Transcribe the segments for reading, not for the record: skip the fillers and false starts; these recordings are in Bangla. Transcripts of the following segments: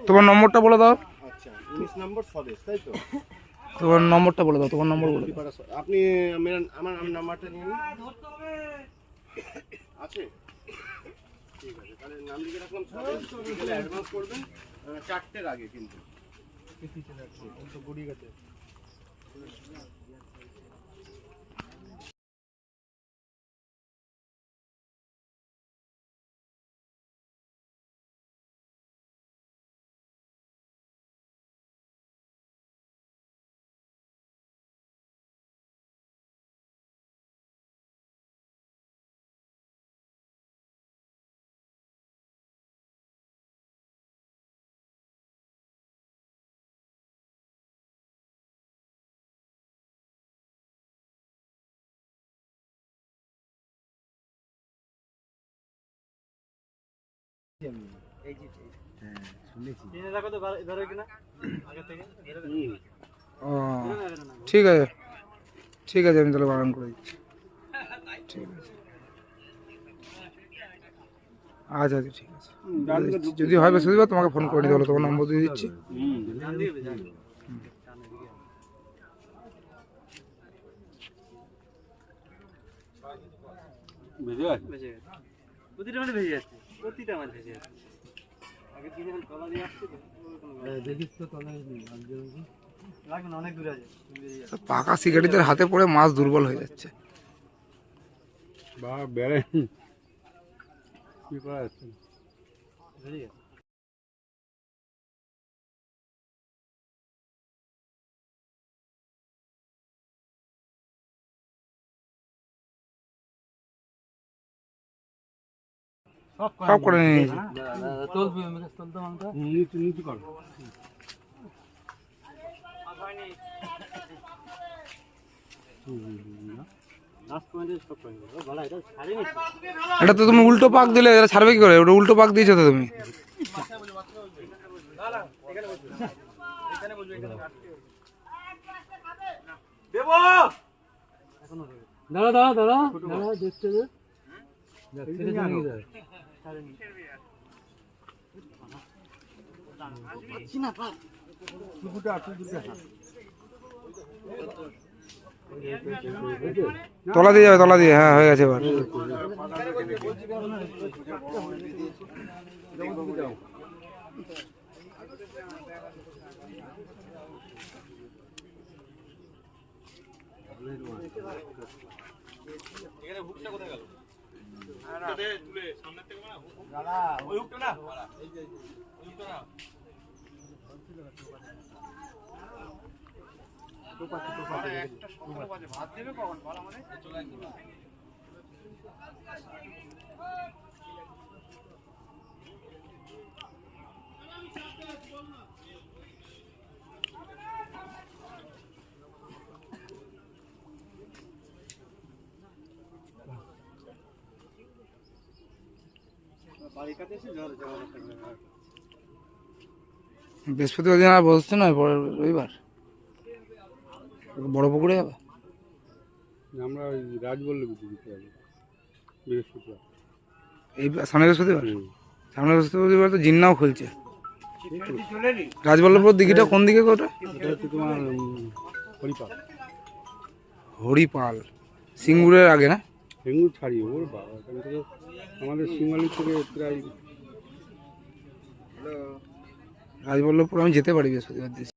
তোমার নম্বরটা বলে দাও। আচ্ছা 19 নম্বর স্বদেশ, তাই তো? তোমার নম্বরটা বলে দাও, তোমার নম্বর বলে দাও। আপনি আমার নাম্বারটা নিয়ে নিন। আছে, ঠিক আছে, তাহলে নাম লিখে রাখলাম স্বদেশ। বিকেলে অ্যাডভান্স করবেন 4টের আগে কিন্তু। গুড়ি গেছে। ঠিক আছে, ঠিক আছে, আমি তাহলে বারণ করে দিচ্ছি। ঠিক আছে, আচ্ছা আচ্ছা, ঠিক আছে। যদি হয় বৃহস্পতিবার তোমাকে ফোন করে নিতে হলো, তোমার নম্বর দিয়ে দিচ্ছি। প্রতিটা মানে ভেজে যাচ্ছে, প্রতিটা মানে ভেজে যাচ্ছে। আগে দিনে তলা দিয়ে আসছে তো, দেখিস তো তলা লাগবে না, অনেক দূরে আছে। পাকা সিগারেটের হাতে পড়ে মাছ দুর্বল হয়ে যাচ্ছে। বা বেড়ে কি করা যাচ্ছে? ভেজে গেছে। সব করে নিয়ে নিয়েছি। চলবে আমি কাছে চলতে মানতে নিচে করো। এটা তো তুমি উল্টো পাক দিলে, এটা ছাড়বে কি করে? ওটা উল্টো পাক দিয়েছো তো তুমি। দাঁড়া দাঁড়া দাঁড়া দাঁড়া, দেখতে দে। তলা দিয়ে যাবে, তলা দিয়ে। হ্যাঁ, হয়ে গেছে এবার। ভাত দেবে কখন বলা মানে বৃহস্পতিবার দিন আর বসছে না, পরের রবিবার বড় পুকুরে যাবে। আমরা ওই রাজবল্লভীতে দিতে হবে বৃহস্পতিবার। এই সামনে বৃহস্পতিবার, সামনে বৃহস্পতিবার তো জিন্নাও খুলছে। রাজবল্লভপুর দিঘিটা কোন দিকে? ওটা তোমার হরিপাল। হরিপাল সিঙ্গুরের আগে না? সিঙ্গুর ছাড়িয়ে ওর বাবা, এখান থেকে আমাদের সিঙ্গালি থেকে প্রায় রাজবল্লভপুর আমি যেতে পারি বৃহস্পতিবার দিন।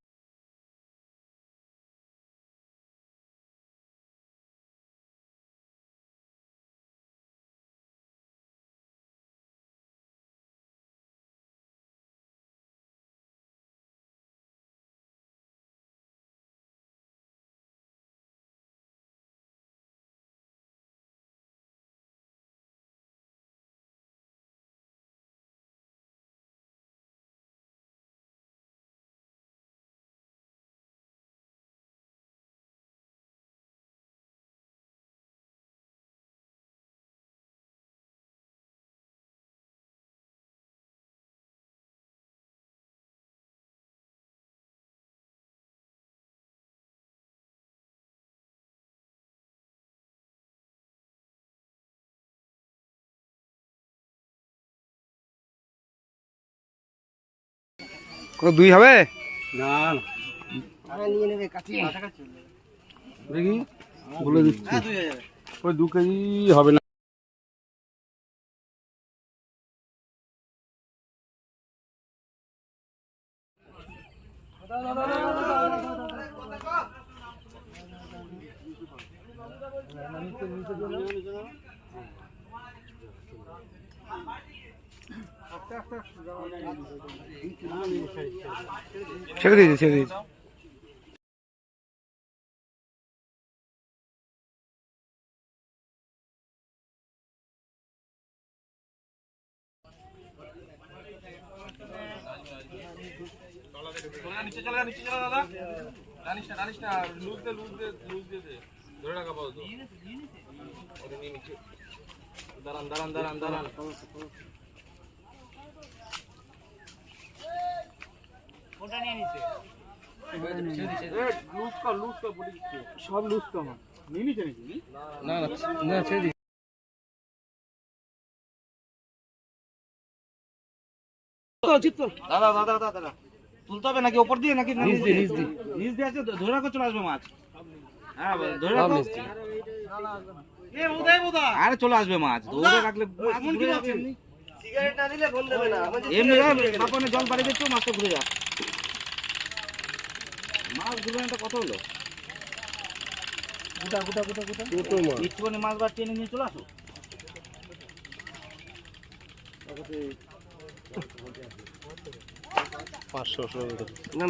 কত 2 হবে? না নিয়ে নেবে কাছে। দেখি বলে দিচ্ছি হ্যাঁ 2 হয়ে যাবে। ওই 2 কেজি হবে না। ছেড়ে দিয়েছি। নিচে চলে দাদা। জানিস না লুজ দে ধরে রাখা পাবো তো। দাঁড়ান। কোনটা নিয়ে নিছে? লুজ কর বলি দিচ্ছি। সব লুজ কর আমার। নিয়ে নিছে নাকি? না ছেড়ে দিই। দাদা তুলতে হবে নাকি ওপর দিয়ে নাকি নিচ দিয়ে আছে ধরে রাখো চলে আসবে মাছ। হ্যাঁ ধরে রাখো। আরে চলে আসবে মাছ ধরে রাখলে সিগারেট না দিলে ফোন দেবে না। এমনি বাপনে জল পাড়ি দিচ্ছ মাছটা ঘুরে যা। মাছ ঘুরে না কত হলো? গোটা একটুখানি মাছ বার টেনে নিয়ে চলে আসো। না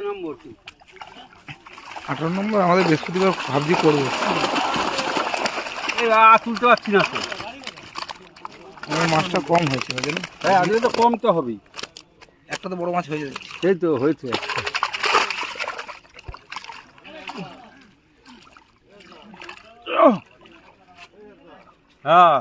নম্বর 18 নম্বর আমাদের বৃহস্পতিবার ভাবছি করবো। তুলতে পারছি না তো। আমার মাছটা কম হয়েছে বুঝলেন? হ্যাঁ আজকে তো কম তো হবেই। একটা তো বড় মাছ হয়ে যাবে। এই তো হয়েছে। হ্যাঁ